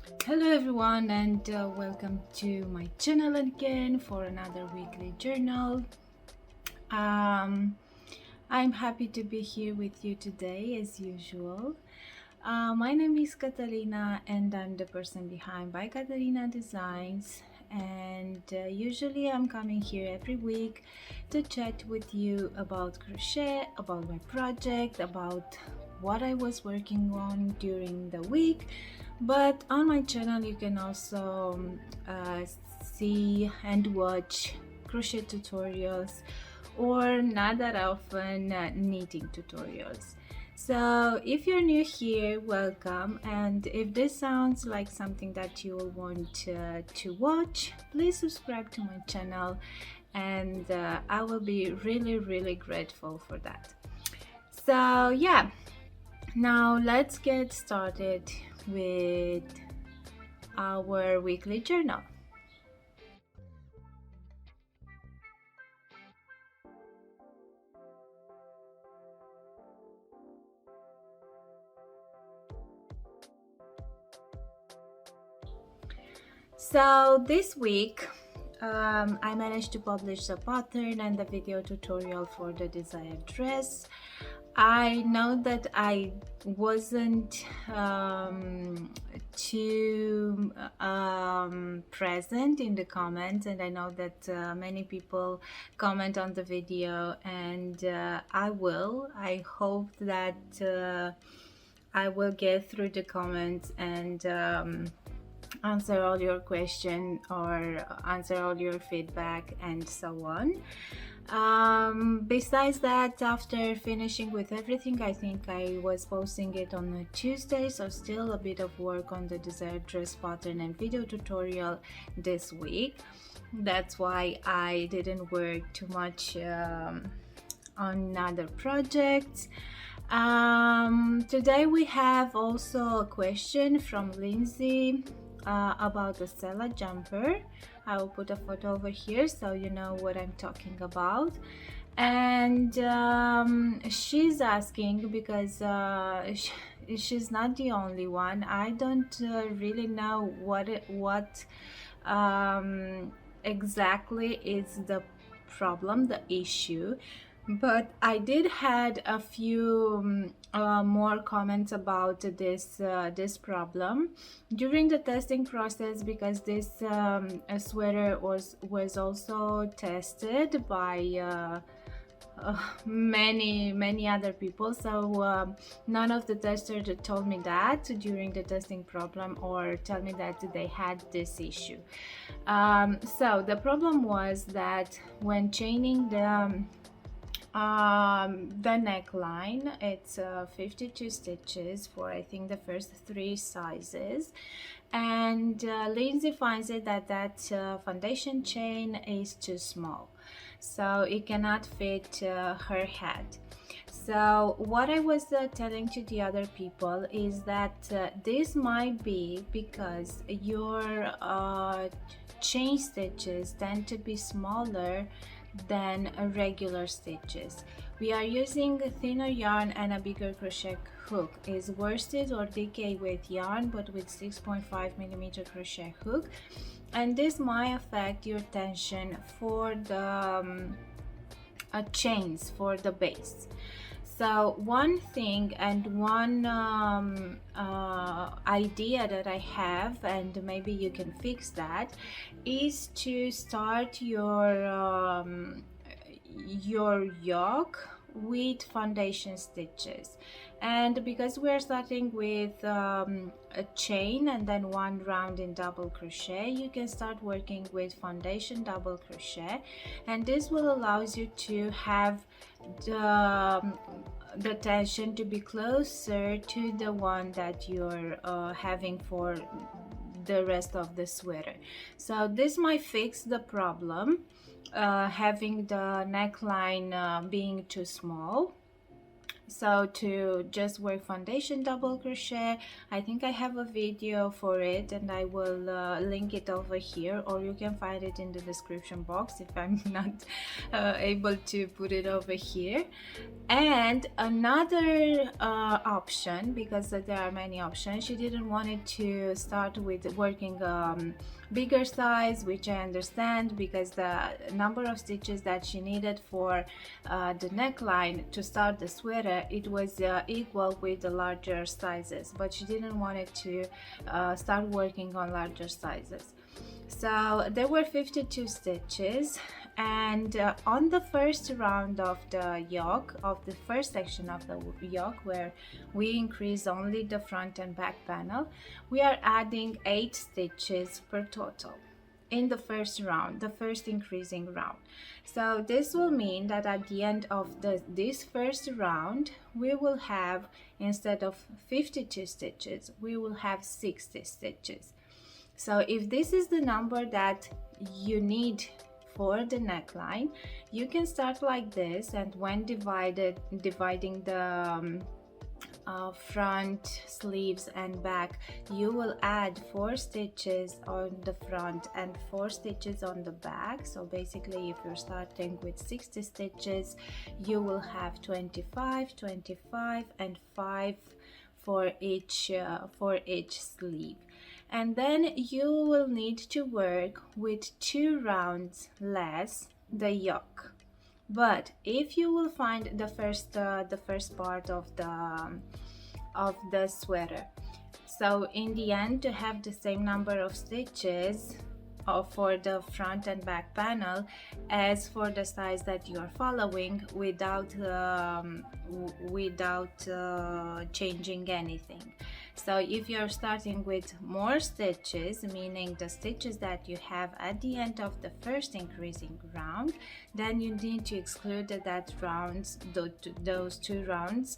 Hello everyone, and welcome to my channel again for another weekly journal. um, I'm happy to be here with you today as usual. My name is Katarina and I'm the person behind by Katarina Designs, and usually I'm coming here every week to chat with you about crochet, about my project, about what I was working on during the week. But on my channel you can also uh, see and watch crochet tutorials, or not that often knitting tutorials. So if you're new here, welcome, and if this sounds like something that you will want to watch, please subscribe to my channel, and I will be really grateful for that. So yeah, now let's get started with our weekly journal. So this week I managed to publish the pattern and the video tutorial for the desired dress. I know that I wasn't too present in the comments, and I know that many people comment on the video, and I hope that I will get through the comments and answer all your questions or answer all your feedback and so on. Besides that, after finishing with everything, I think I was posting it on a Tuesday, so still a bit of work on the desired dress pattern and video tutorial this week. That's why I didn't work too much on other projects. Today we have also a question from Lindsay about the Sella Jumper. I will put a photo over here so you know what I'm talking about. And she's asking because she's not the only one. I don't really know what exactly is the problem, the issue, but I did had a few more comments about this problem during the testing process, because this sweater was also tested by many other people. So none of the testers told me that during the testing problem, or tell me that they had this issue. So the problem was that when chaining the neckline, it's 52 stitches for I think the first 3 sizes, and Lindsay finds it that foundation chain is too small, so it cannot fit her head. So what I was telling to the other people is that this might be because your chain stitches tend to be smaller than regular stitches. We are using a thinner yarn and a bigger crochet hook. Is worsted or DK with yarn, but with 6.5mm crochet hook, and this might affect your tension for the chains for the base. So one thing and one idea that I have, and maybe you can fix that, is to start your yoke with foundation stitches. And because we're starting with a chain and then 1 round in double crochet, you can start working with foundation double crochet, and this will allow you to have the tension to be closer to the one that you're having for the rest of the sweater. So this might fix the problem, having the neckline being too small. So to just work foundation double crochet, I think I have a video for it, and I will link it over here, or you can find it in the description box if I'm not able to put it over here. And another option, because there are many options, she didn't want it to start with working bigger size, which I understand, because the number of stitches that she needed for the neckline to start the sweater, it was equal with the larger sizes, but she didn't want it to start working on larger sizes. So there were 52 stitches, and on the first round of the yoke, of the first section of the yoke, where we increase only the front and back panel, we are adding 8 stitches per total in the first round, the first increasing round. So this will mean that at the end of this first round, we will have, instead of 52 stitches, we will have 60 stitches. So if this is the number that you need for the neckline, you can start like this, and when dividing the front, sleeves and back, you will add 4 stitches on the front and 4 stitches on the back. So basically, if you're starting with 60 stitches, you will have 25, 25 and 5 for each sleeve. And then you will need to work with 2 rounds less the yoke. But if you will find the first part of the sweater, so in the end, to have the same number of stitches for the front and back panel as for the size that you are following, without changing anything. So if you're starting with more stitches, meaning the stitches that you have at the end of the first increasing round, then you need to exclude those 2 rounds,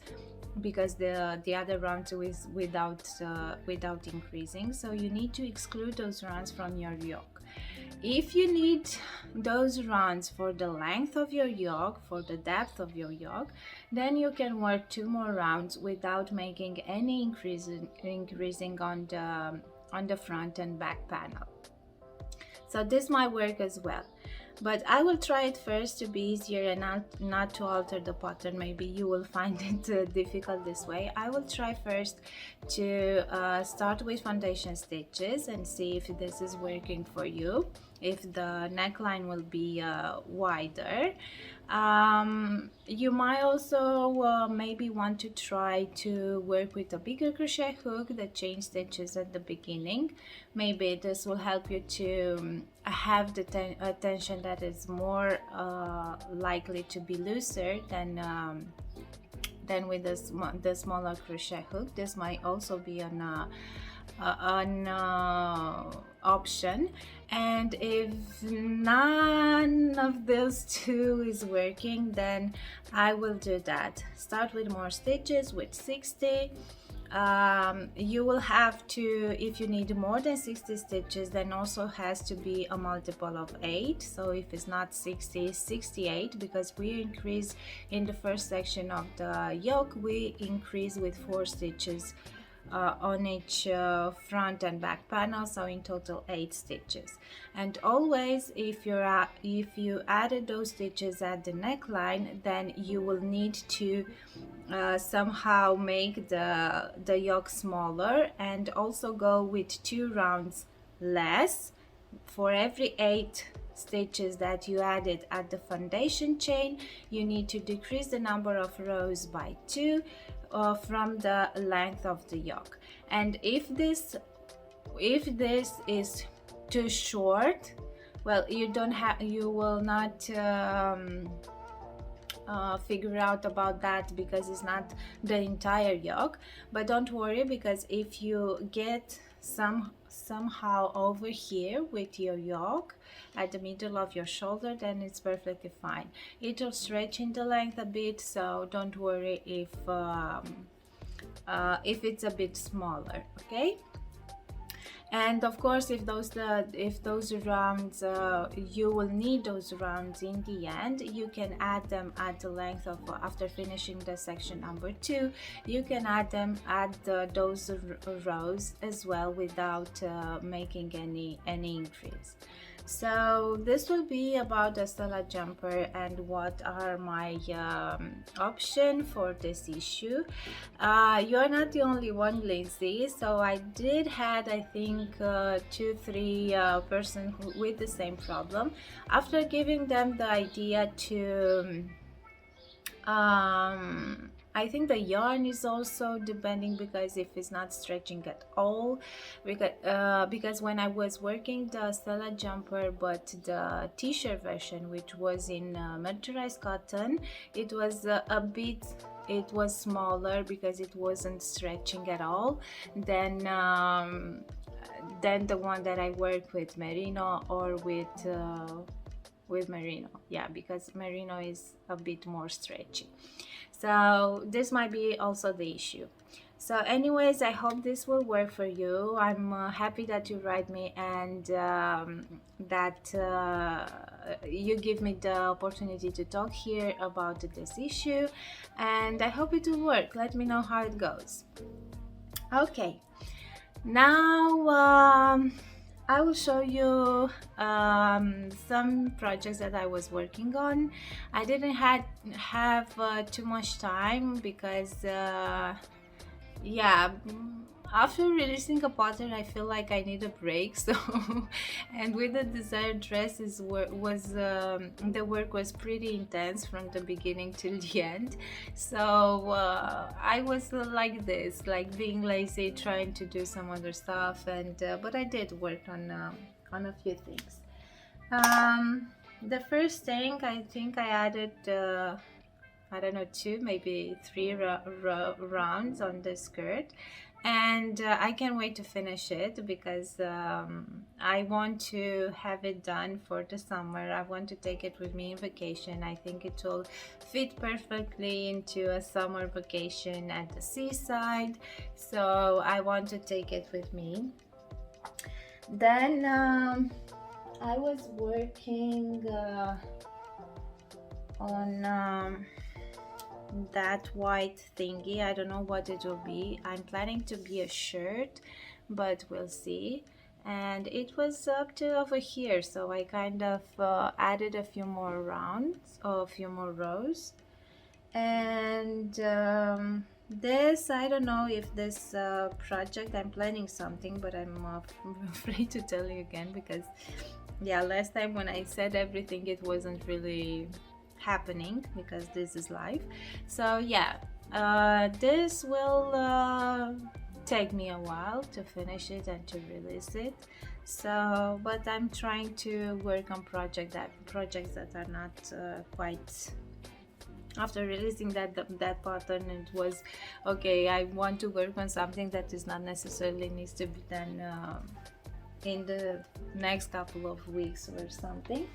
because the other round is without increasing. So you need to exclude those rounds from your yoke. If you need those rounds for the length of your yoke, for the depth of your yoke, then you can work 2 more rounds without making any increasing on the front and back panel. So this might work as well, but I will try it first to be easier and not to alter the pattern. Maybe you will find it difficult this way. I will try first to start with foundation stitches and see if this is working for you, if the neckline will be wider. You might also maybe want to try to work with a bigger crochet hook that chain stitches at the beginning. Maybe this will help you to have the tension that is more likely to be looser than with the smaller crochet hook. This might also be an option. And if none of those 2 is working, then I will do that. Start with more stitches with 60. You will have to, if you need more than 60 stitches, then also has to be a multiple of 8. So if it's not 60, 68, because we increase in the first section of the yoke, we increase with 4 stitches on each front and back panel, so in total 8 stitches. And always, if you added those stitches at the neckline, then you will need to somehow make the yoke smaller, and also go with 2 rounds less. For every 8 stitches that you added at the foundation chain, you need to decrease the number of rows by 2 from the length of the yoke. And if this is too short, well, you will not figure out about that, because it's not the entire yoke. But don't worry, because if you get somehow over here with your yoke at the middle of your shoulder, then it's perfectly fine. It'll stretch in the length a bit, so don't worry if it's a bit smaller. Okay, And of course, if those rounds you will need those rounds in the end, you can add them at the length of after finishing the section number 2. You can add them at those rows as well without making any increase. So this will be about the Stella jumper and what are my option for this issue. You're not the only one, Lindsay. So I did had, I think, 2-3 person with the same problem. After giving them the idea to I think the yarn is also depending, because if it's not stretching at all, because when I was working the Sella jumper but the t-shirt version, which was in mercerized cotton, it was it was smaller because it wasn't stretching at all than the one that I work with merino or with merino. Yeah, because merino is a bit more stretchy. So this might be also the issue. So anyways, I hope this will work for you. I'm happy that you write me and that you give me the opportunity to talk here about this issue, and I hope it will work. Let me know how it goes. Okay, now I will show you some projects that I was working on. I didn't have too much time because yeah, after releasing a pattern I feel like I need a break. So and with the desired dresses the work was pretty intense from the beginning till the end. So I was like this, like being lazy, trying to do some other stuff, and but I did work on a few things. The first thing, I think I added I don't know, 2, maybe 3 rounds on the skirt, and I can't wait to finish it because I want to have it done for the summer. I want to take it with me in vacation. I think it will fit perfectly into a summer vacation at the seaside, so I want to take it with me. Then I was working on that white thingy. I don't know what it will be. I'm planning to be a shirt, but we'll see. And it was up to over here, so I kind of added a few more rounds, or a few more rows. And this, I don't know if this project, I'm planning something, but I'm afraid to tell you again, because yeah, last time when I said everything, it wasn't really happening because this is live. So yeah, this will take me a while to finish it and to release it. So but I'm trying to work on projects that are not quite. After releasing that pattern, it was okay, I want to work on something that is not necessarily needs to be done in the next couple of weeks or something.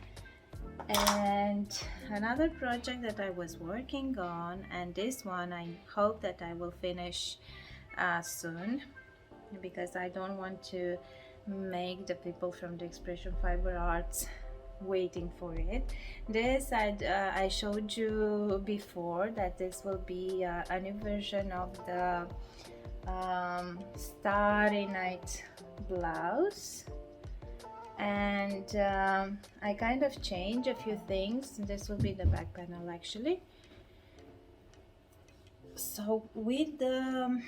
And another project that I was working on, and this one I hope that I will finish soon, because I don't want to make the people from the Expression Fiber Arts waiting for it. This I showed you before, that this will be a new version of the Starry Night blouse, and I kind of changed a few things. This will be the back panel actually. So with the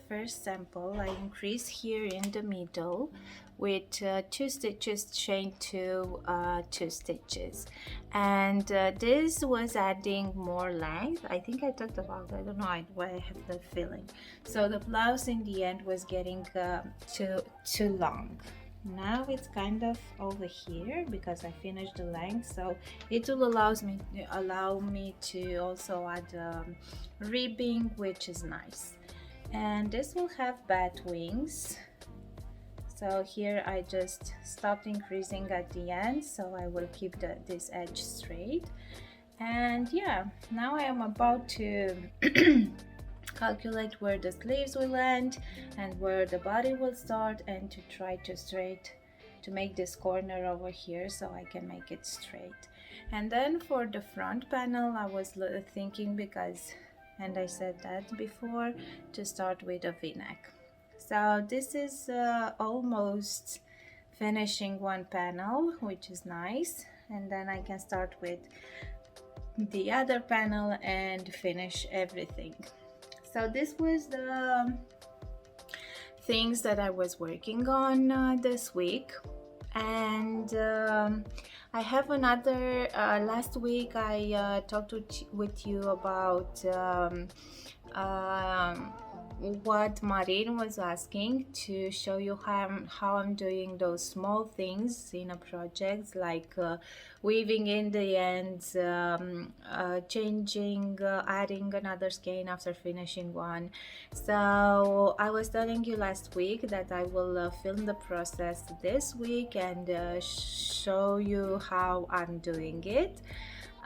first sample, I increased here in the middle with 2 stitches chained to 2 stitches, and this was adding more length. I think I talked about, I don't know why I have that feeling. So the blouse in the end was getting too long. Now it's kind of over here because I finished the length, so it will allow me to also add ribbing, which is nice. And this will have bat wings. So here I just stopped increasing at the end, so I will keep this edge straight. And yeah, now I am about to calculate where the sleeves will end and where the body will start, and to try to make this corner over here so I can make it straight. And then for the front panel, I was thinking, because, and I said that before, to start with a v-neck. So this is almost finishing one panel, which is nice, and then I can start with the other panel and finish everything. So this was the things that I was working on this week. And I have another, last week I talked with you about what Marin was asking, to show you how I'm doing those small things in a project, like weaving in the ends, changing, adding another skein after finishing one. So I was telling you last week that I will film the process this week and show you how I'm doing it.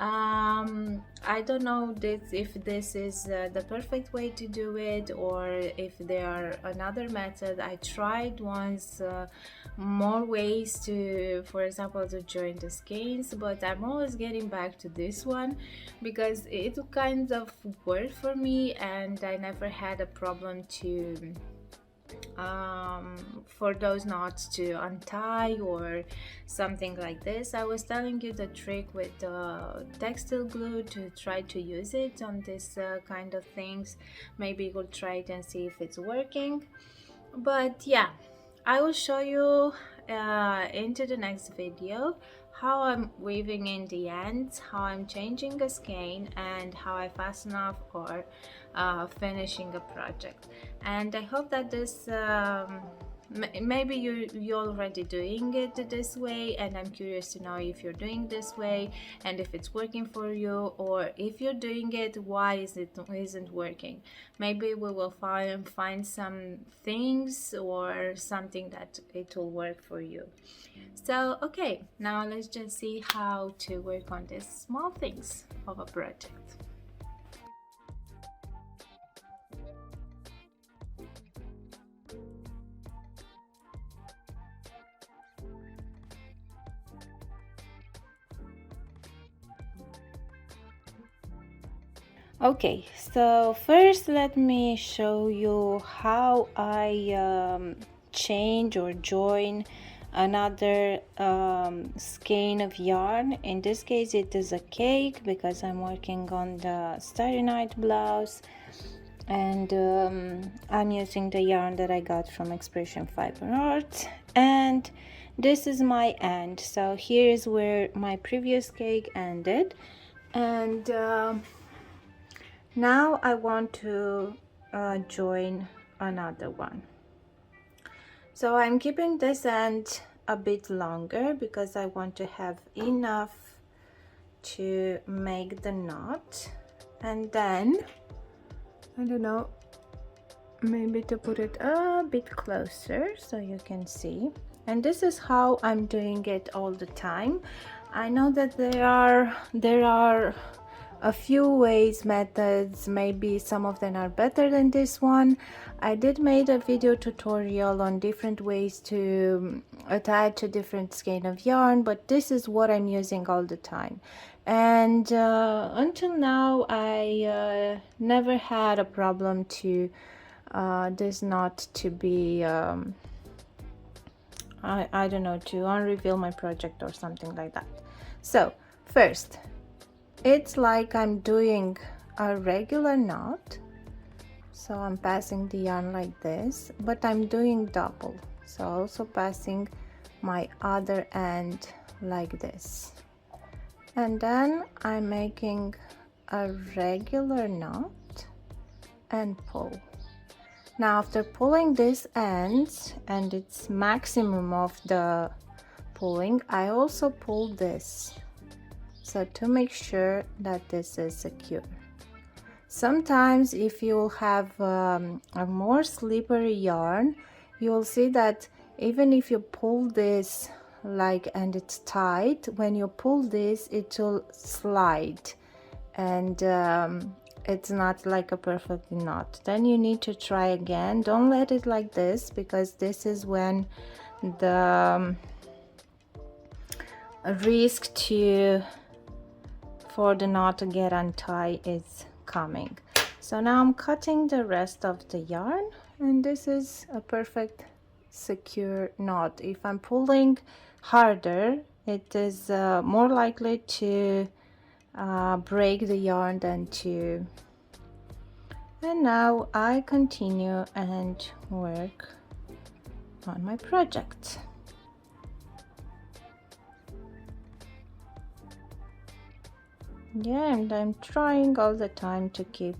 I don't know if this is the perfect way to do it, or if there are another method. I tried once more ways to, for example, to join the skeins, but I'm always getting back to this one because it kind of worked for me, and I never had a problem to for those knots to untie or something like this. I was telling you the trick with textile glue, to try to use it on this kind of things. Maybe we'll try it and see if it's working. But yeah, I will show you into the next video how I'm weaving in the ends, how I'm changing a skein, and how I fasten off or finishing a project. And I hope that this maybe you're already doing it this way, and I'm curious to know if you're doing this way and if it's working for you, or if you're doing it, why isn't working. Maybe we will find some things or something that it will work for you. So okay, now let's just see how to work on these small things of a project. Okay, so first let me show you how I change or join another skein of yarn. In this case it is a cake, because I'm working on the Starry Night blouse, and I'm using the yarn that I got from Expression Fiber Art, and this is my end. So here is where my previous cake ended, and now I want to join another one. So I'm keeping this end a bit longer because I want to have enough to make the knot, and then I don't know, maybe to put it a bit closer so you can see. And this is how I'm doing it all the time. I know that there are a few ways, methods, maybe some of them are better than this one. I did made a video tutorial on different ways to attach a different skein of yarn, but this is what I'm using all the time. And until now I never had a problem to this knot to be I don't know, to unreveal my project or something like that. So first, it's like I'm doing a regular knot, so I'm passing the yarn like this, but I'm doing double, so also passing my other end like this, and then I'm making a regular knot and pull. Now after pulling this end and its maximum of the pulling, I also pull this, so to make sure that this is secure. Sometimes if you have a more slippery yarn, you will see that even if you pull this like and it's tight, when you pull this it will slide, and it's not like a perfect knot, then you need to try again. Don't let it like this, because this is when the risk for the knot to get untied is coming. So now I'm cutting the rest of the yarn, and this is a perfect secure knot. If I'm pulling harder, it is more likely to break the yarn than to. And now I continue and work on my project. Yeah, and I'm trying all the time to keep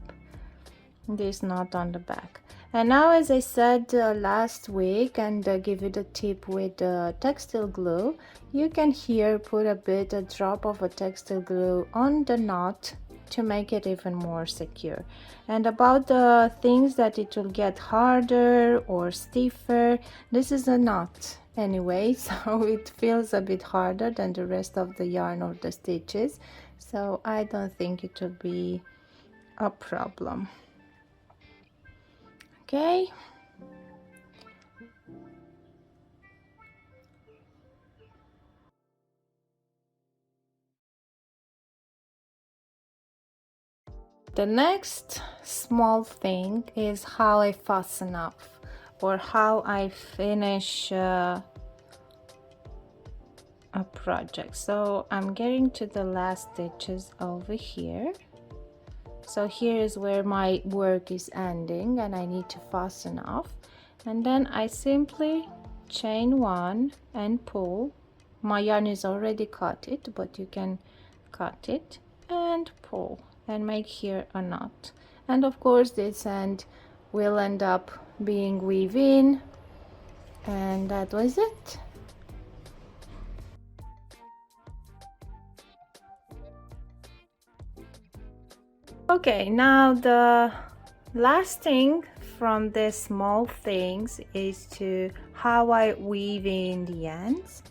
this knot on the back. And now, as I said last week, and give you the tip with textile glue, you can here put a drop of a textile glue on the knot to make it even more secure. And about the things that it will get harder or stiffer, this is a knot anyway, so it feels a bit harder than the rest of the yarn or the stitches, so I don't think it will be a problem. Okay. The next small thing is how I fasten up, or how I finish a project. So I'm getting to the last stitches over here. So here is where my work is ending, and I need to fasten off. And then I simply chain one and pull. My yarn is already cut it, but you can cut it and pull and make here a knot. And of course this end will end up being weave in, and that was it. Okay, now the last thing from these small things is to how I weave in the ends.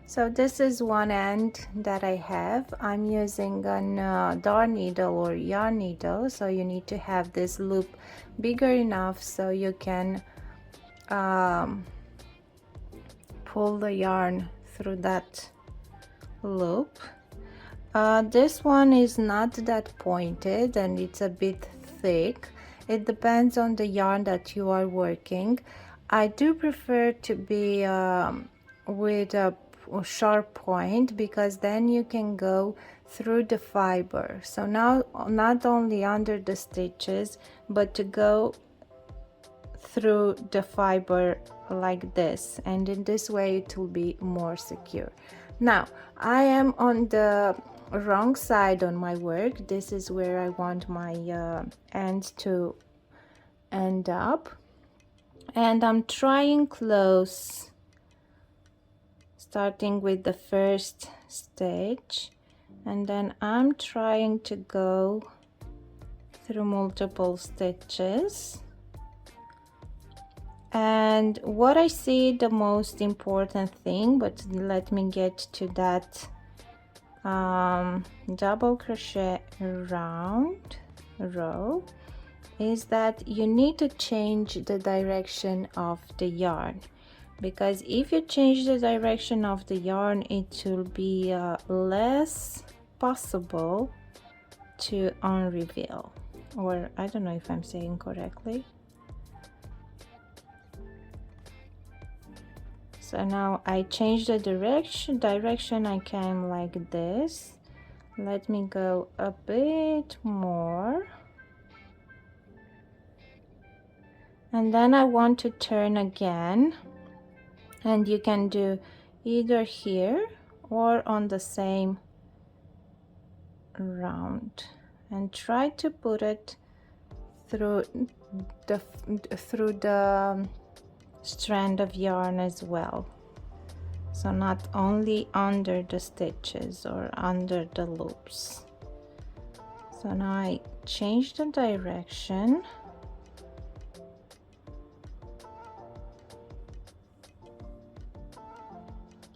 So this is one end that I have. I'm using a darn needle or yarn needle, so you need to have this loop bigger enough so you can pull the yarn through that loop. This one is not that pointed and it's a bit thick. It depends on the yarn that you are working. I do prefer to be with a sharp point, because then you can go through the fiber. So now not only under the stitches, but to go through the fiber like this, and in this way it will be more secure. Now I am on the wrong side on my work. This is where I want my end to end up, and I'm trying close, starting with the first stitch, and then I'm trying to go through multiple stitches. And what I see the most important thing, but let me get to that double crochet round row, is that you need to change the direction of the yarn, because if you change the direction of the yarn, it will be less possible to unreveal, or I don't know if I'm saying correctly. So now I change the direction. I came like this. Let me go a bit more, and then I want to turn again, and you can do either here or on the same round, and try to put it through the strand of yarn as well, so not only under the stitches or under the loops. So now I change the direction,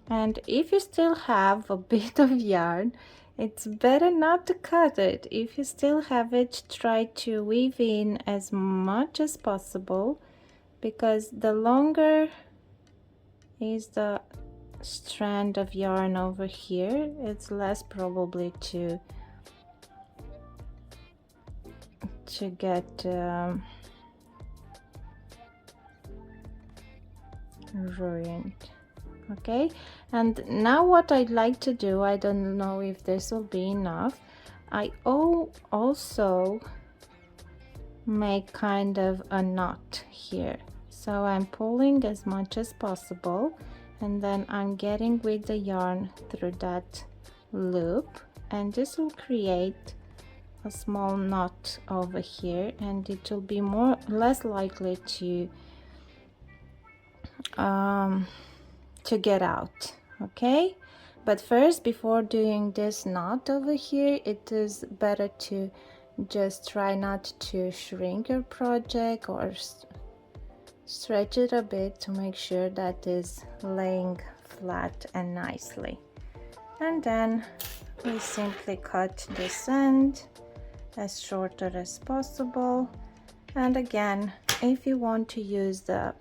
and if you still have a bit of yarn, it's better not to cut it. If you still have it, try to weave in as much as possible, because the longer is the strand of yarn over here, it's less probably to get ruined. Okay, and now what I'd like to do, I don't know if this will be enough, I also make kind of a knot here. So I'm pulling as much as possible, and then I'm getting with the yarn through that loop, and this will create a small knot over here, and it will be less likely to get out. Okay, but first, before doing this knot over here, it is better to just try not to shrink your project or stretch it a bit to make sure that is laying flat and nicely. And then we simply cut this end as shorter as possible. And again, if you want to use the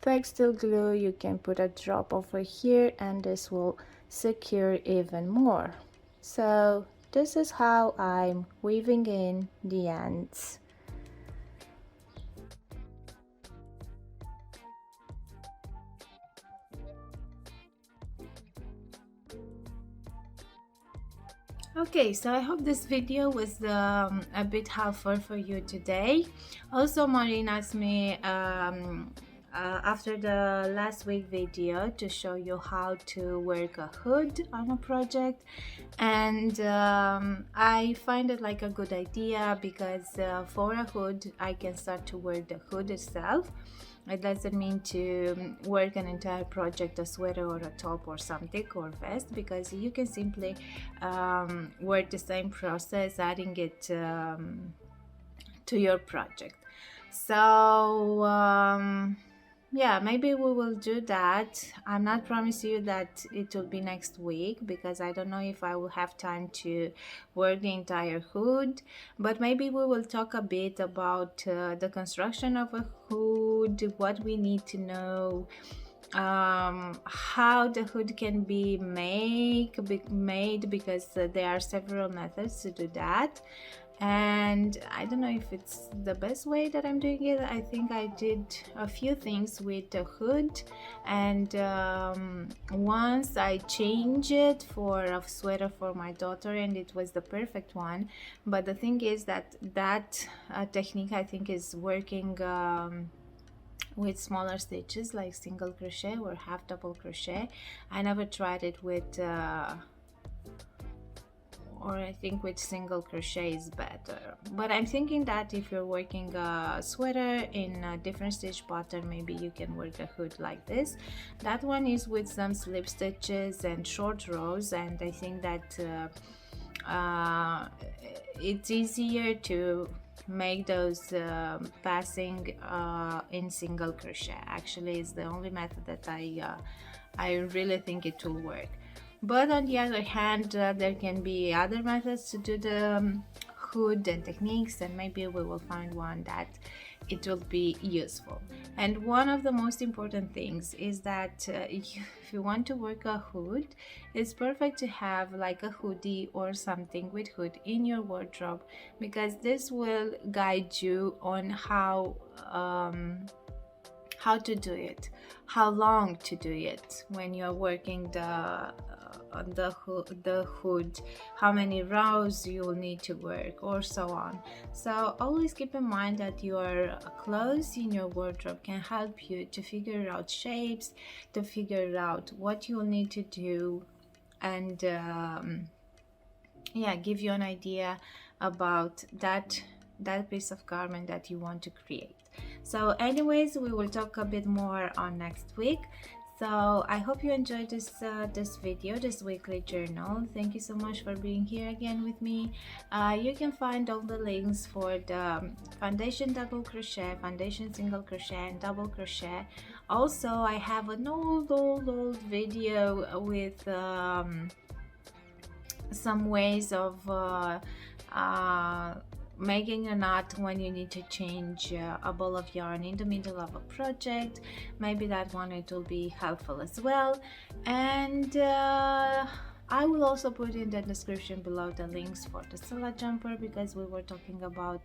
textile glue, you can put a drop over here, and this will secure even more. So this is how I'm weaving in the ends. Okay, so I hope this video was a bit helpful for you today. Also, Maureen asked me after the last week video to show you how to work a hood on a project, and I find it like a good idea, because for a hood I can start to work the hood itself. It doesn't mean to work an entire project, a sweater or a top or something, or vest, because you can simply work the same process, adding it to your project. So yeah, maybe we will do that. I'm not promising you that it will be next week, because I don't know if I will have time to work the entire hood, but maybe we will talk a bit about the construction of a hood, what we need to know, how the hood can be made, because there are several methods to do that. And I don't know if it's the best way that I'm doing it. I think I did a few things with the hood, and once I changed it for a sweater for my daughter, and it was the perfect one. But the thing is that technique, I think, is working with smaller stitches like single crochet or half double crochet. I never tried it with or I think with single crochet is better. But I'm thinking that if you're working a sweater in a different stitch pattern, maybe you can work a hood like this. That one is with some slip stitches and short rows, and I think that it's easier to make those passing in single crochet. Actually, it's the only method that I really think it will work. But on the other hand, there can be other methods to do the hood and techniques, and maybe we will find one that it will be useful. And one of the most important things is that if you want to work a hood, it's perfect to have like a hoodie or something with hood in your wardrobe, because this will guide you on how to do it, how long to do it when you're working the hood, how many rows you will need to work, or so on. So always keep in mind that your clothes in your wardrobe can help you to figure out shapes, to figure out what you will need to do, and yeah, give you an idea about that piece of garment that you want to create. So anyways, we will talk a bit more on next week. So I hope you enjoyed this video, this weekly journal. Thank you so much for being here again with me. You can find all the links for the foundation double crochet, foundation single crochet, and double crochet. Also, I have an old video with some ways of making a knot when you need to change a ball of yarn in the middle of a project. Maybe that one, it will be helpful as well. And I will also put in the description below the links for the Sella Jumper, because we were talking about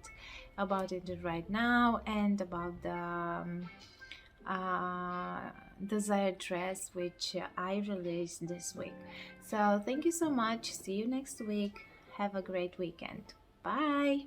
it right now, and about the desired dress which I released this week. So thank you so much. See you next week. Have a great weekend. Bye.